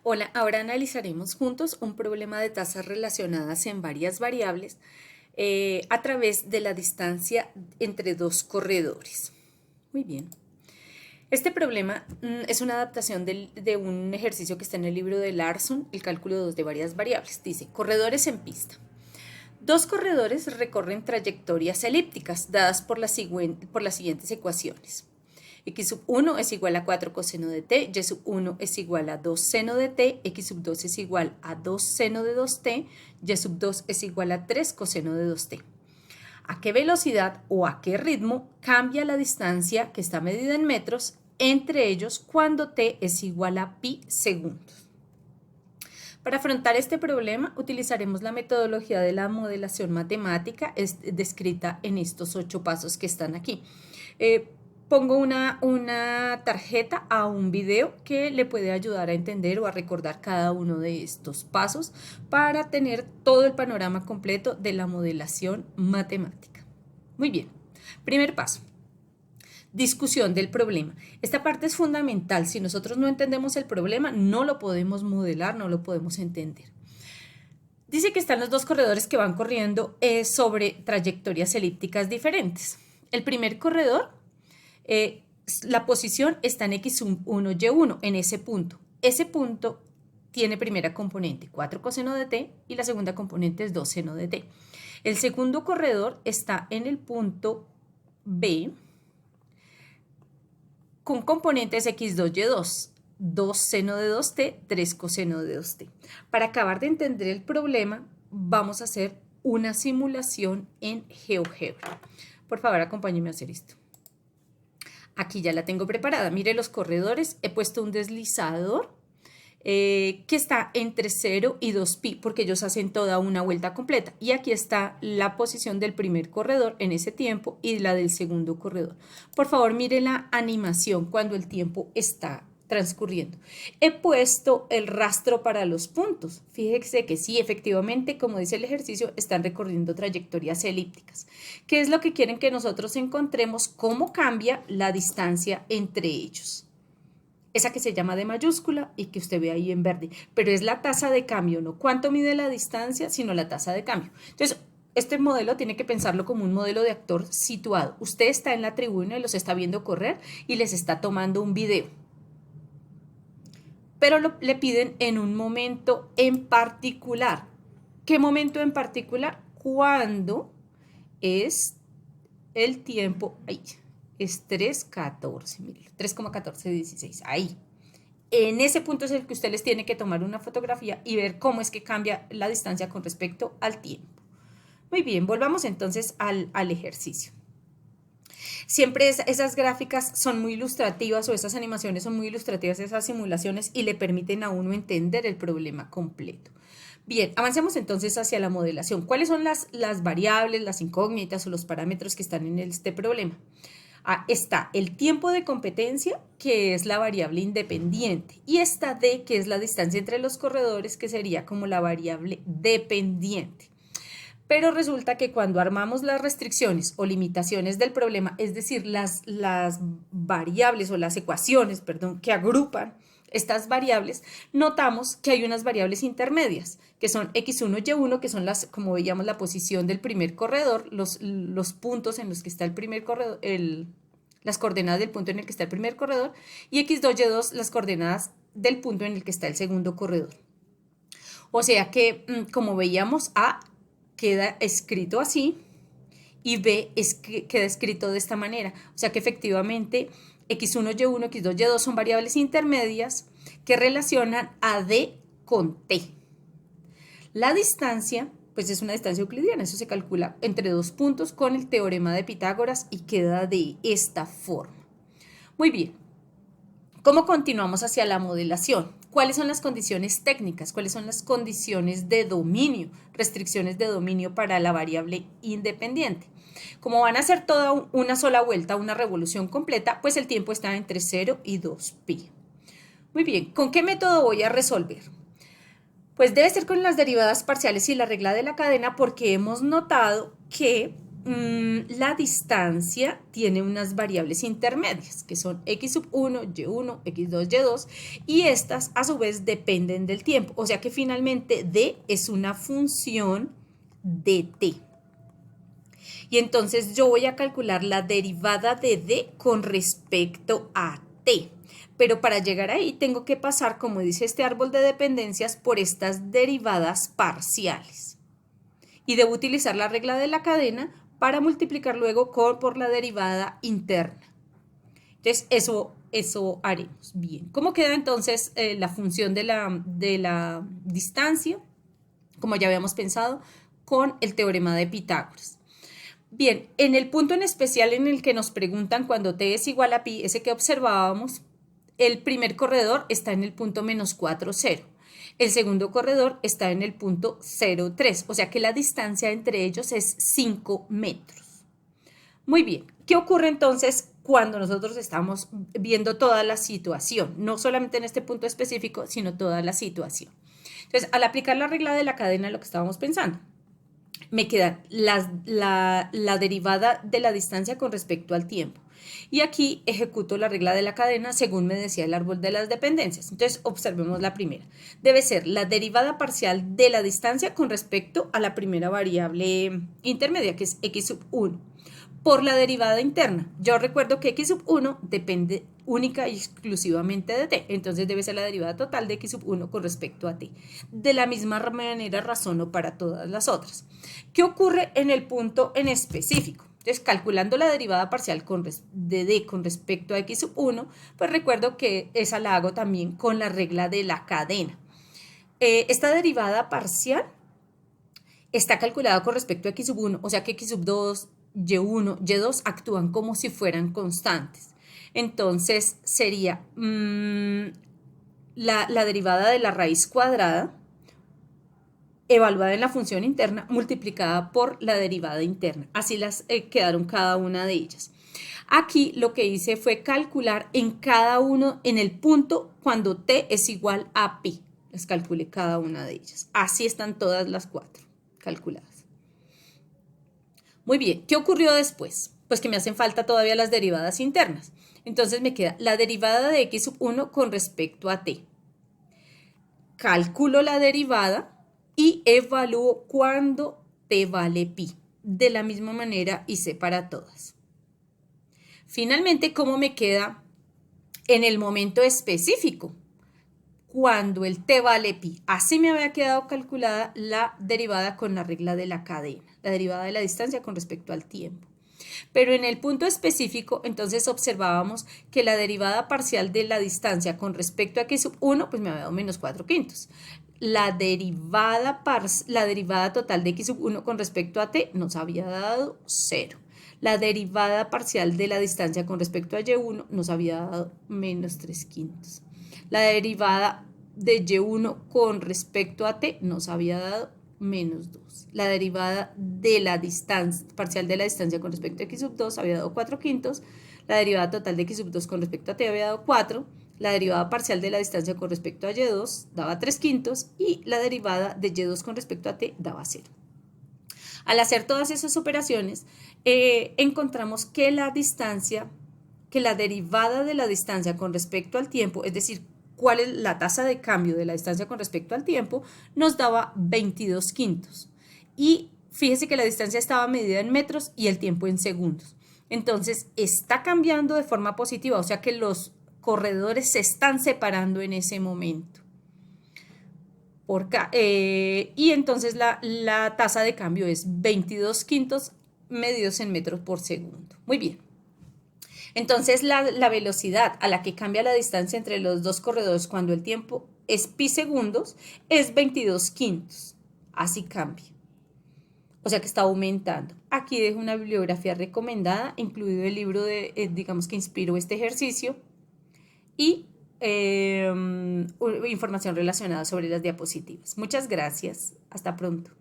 Hola, ahora analizaremos juntos un problema de tasas relacionadas en varias variables a través de la distancia entre dos corredores. Muy bien. Este problema es una adaptación de un ejercicio que está en el libro de Larson, el cálculo 2 de varias variables. Dice, corredores en pista. Dos corredores recorren trayectorias elípticas dadas por las siguientes ecuaciones. X sub 1 es igual a 4 coseno de t, y sub 1 es igual a 2 seno de t, x sub 2 es igual a 2 seno de 2t, y sub 2 es igual a 3 coseno de 2t. ¿A qué velocidad o a qué ritmo cambia la distancia que está medida en metros entre ellos cuando t es igual a pi segundos? Para afrontar este problema utilizaremos la metodología de la modelación matemática descrita en estos 8 pasos que están aquí. Pongo una tarjeta a un video que le puede ayudar a entender o a recordar cada uno de estos pasos para tener todo el panorama completo de la modelación matemática. Muy bien, primer paso. Discusión del problema. Esta parte es fundamental. Si nosotros no entendemos el problema, no lo podemos modelar, no lo podemos entender. Dice que están los dos corredores que van corriendo sobre trayectorias elípticas diferentes. El primer corredor, la posición está en x1, y1, en ese punto. Ese punto tiene primera componente 4 coseno de t y la segunda componente es 2 seno de t. El segundo corredor está en el punto B, con componentes x2, y2, 2 seno de 2t, 3 coseno de 2t. Para acabar de entender el problema, vamos a hacer una simulación en GeoGebra. Por favor, acompáñenme a hacer esto. Aquí ya la tengo preparada. Mire los corredores. He puesto un deslizador que está entre 0 y 2pi, porque ellos hacen toda una vuelta completa. Y aquí está la posición del primer corredor en ese tiempo y la del segundo corredor. Por favor, mire la animación cuando el tiempo está transcurriendo. He puesto el rastro para los puntos. Fíjese que sí, efectivamente, como dice el ejercicio, están recorriendo trayectorias elípticas. ¿Qué es lo que quieren que nosotros encontremos? ¿Cómo cambia la distancia entre ellos? Esa que se llama D mayúscula y que usted ve ahí en verde, pero es la tasa de cambio, no cuánto mide la distancia, sino la tasa de cambio. Entonces, este modelo tiene que pensarlo como un modelo de actor situado. Usted está en la tribuna y los está viendo correr y les está tomando un video. Pero le piden en un momento en particular. ¿Qué momento en particular? Cuando es el tiempo, ahí, es 3,14, miren, 3,1416, ahí. En ese punto es el que usted les tiene que tomar una fotografía y ver cómo es que cambia la distancia con respecto al tiempo. Muy bien, volvamos entonces al ejercicio. Siempre esas gráficas son muy ilustrativas o esas animaciones son muy ilustrativas, esas simulaciones, y le permiten a uno entender el problema completo. Bien, avancemos entonces hacia la modelación. ¿Cuáles son las variables, las incógnitas o los parámetros que están en este problema? Está el tiempo de competencia, que es la variable independiente, y está D, que es la distancia entre los corredores, que sería como la variable dependiente. Pero resulta que cuando armamos las restricciones o limitaciones del problema, es decir, las variables o las ecuaciones, perdón, que agrupan estas variables, notamos que hay unas variables intermedias, que son x1 y y1, que son las, como veíamos, la posición del primer corredor, los puntos en los que está el primer corredor, las coordenadas del punto en el que está el primer corredor, y x2 y y2, las coordenadas del punto en el que está el segundo corredor. O sea que, como veíamos, A queda escrito así y B queda escrito de esta manera. O sea que efectivamente x1, y1, x2, y2 son variables intermedias que relacionan a D con T. La distancia, pues es una distancia euclidiana, eso se calcula entre dos puntos con el teorema de Pitágoras y queda de esta forma. Muy bien, ¿cómo continuamos hacia la modelación? ¿Cuáles son las condiciones técnicas? ¿Cuáles son las condiciones de dominio? Restricciones de dominio para la variable independiente. Como van a hacer toda una sola vuelta, una revolución completa, pues el tiempo está entre 0 y 2pi. Muy bien, ¿con qué método voy a resolver? Pues debe ser con las derivadas parciales y la regla de la cadena, porque hemos notado que la distancia tiene unas variables intermedias, que son x sub 1, y1, x2, y2, y estas a su vez dependen del tiempo. O sea que finalmente d es una función de t. Y entonces yo voy a calcular la derivada de d con respecto a t. Pero para llegar ahí tengo que pasar, como dice este árbol de dependencias, por estas derivadas parciales. Y debo utilizar la regla de la cadena para multiplicar luego por la derivada interna. Entonces, eso haremos. Bien, ¿cómo queda entonces la función de la distancia? Como ya habíamos pensado, con el teorema de Pitágoras. Bien, en el punto en especial en el que nos preguntan cuando t es igual a pi, ese que observábamos, el primer corredor está en el punto menos 4, 0. El segundo corredor está en el punto 0,3, o sea que la distancia entre ellos es 5 metros. Muy bien, ¿qué ocurre entonces cuando nosotros estamos viendo toda la situación? No solamente en este punto específico, sino toda la situación. Entonces, al aplicar la regla de la cadena, lo que estábamos pensando, me queda la derivada de la distancia con respecto al tiempo. Y aquí ejecuto la regla de la cadena según me decía el árbol de las dependencias. Entonces, observemos la primera. Debe ser la derivada parcial de la distancia con respecto a la primera variable intermedia, que es x sub 1, por la derivada interna. Yo recuerdo que x sub 1 depende única y exclusivamente de t, entonces debe ser la derivada total de x sub 1 con respecto a t. De la misma manera razono para todas las otras. ¿Qué ocurre en el punto en específico? Entonces, calculando la derivada parcial de d con respecto a x sub 1, pues recuerdo que esa la hago también con la regla de la cadena. Esta derivada parcial está calculada con respecto a x sub 1, o sea que x sub 2, y1, y2 actúan como si fueran constantes. Entonces sería la derivada de la raíz cuadrada evaluada en la función interna multiplicada por la derivada interna. Así las quedaron cada una de ellas. Aquí lo que hice fue calcular en cada uno, en el punto cuando t es igual a pi. Las calculé cada una de ellas. Así están todas las 4 calculadas. Muy bien, ¿qué ocurrió después? Pues que me hacen falta todavía las derivadas internas. Entonces me queda la derivada de x sub 1 con respecto a t. Calculo la derivada y evalúo cuándo t vale pi. De la misma manera hice para todas. Finalmente, ¿cómo me queda en el momento específico? Cuando el t vale pi. Así me había quedado calculada la derivada con la regla de la cadena, la derivada de la distancia con respecto al tiempo. Pero en el punto específico, entonces observábamos que la derivada parcial de la distancia con respecto a x sub 1, pues me había dado menos 4 quintos. La derivada total de x sub 1 con respecto a t nos había dado 0. La derivada parcial de la distancia con respecto a y1 nos había dado menos 3 quintos. La derivada de y1 con respecto a t nos había dado menos 2. La derivada de la distancia parcial de la distancia con respecto a x sub 2 había dado 4 quintos. La derivada total de x sub 2 con respecto a t había dado 4. La derivada parcial de la distancia con respecto a y2 daba 3 quintos y la derivada de y2 con respecto a t daba 0. Al hacer todas esas operaciones, encontramos que la derivada de la distancia con respecto al tiempo, es decir, cuál es la tasa de cambio de la distancia con respecto al tiempo, nos daba 22 quintos. Y fíjese que la distancia estaba medida en metros y el tiempo en segundos. Entonces, está cambiando de forma positiva, o sea que los corredores se están separando en ese momento. Y entonces la tasa de cambio es 22 quintos medidos en metros por segundo. Muy bien. Entonces la velocidad a la que cambia la distancia entre los dos corredores cuando el tiempo es pi segundos es 22 quintos. Así cambia. O sea que está aumentando. Aquí dejo una bibliografía recomendada, incluido el libro digamos que inspiró este ejercicio y información relacionada sobre las diapositivas. Muchas gracias. Hasta pronto.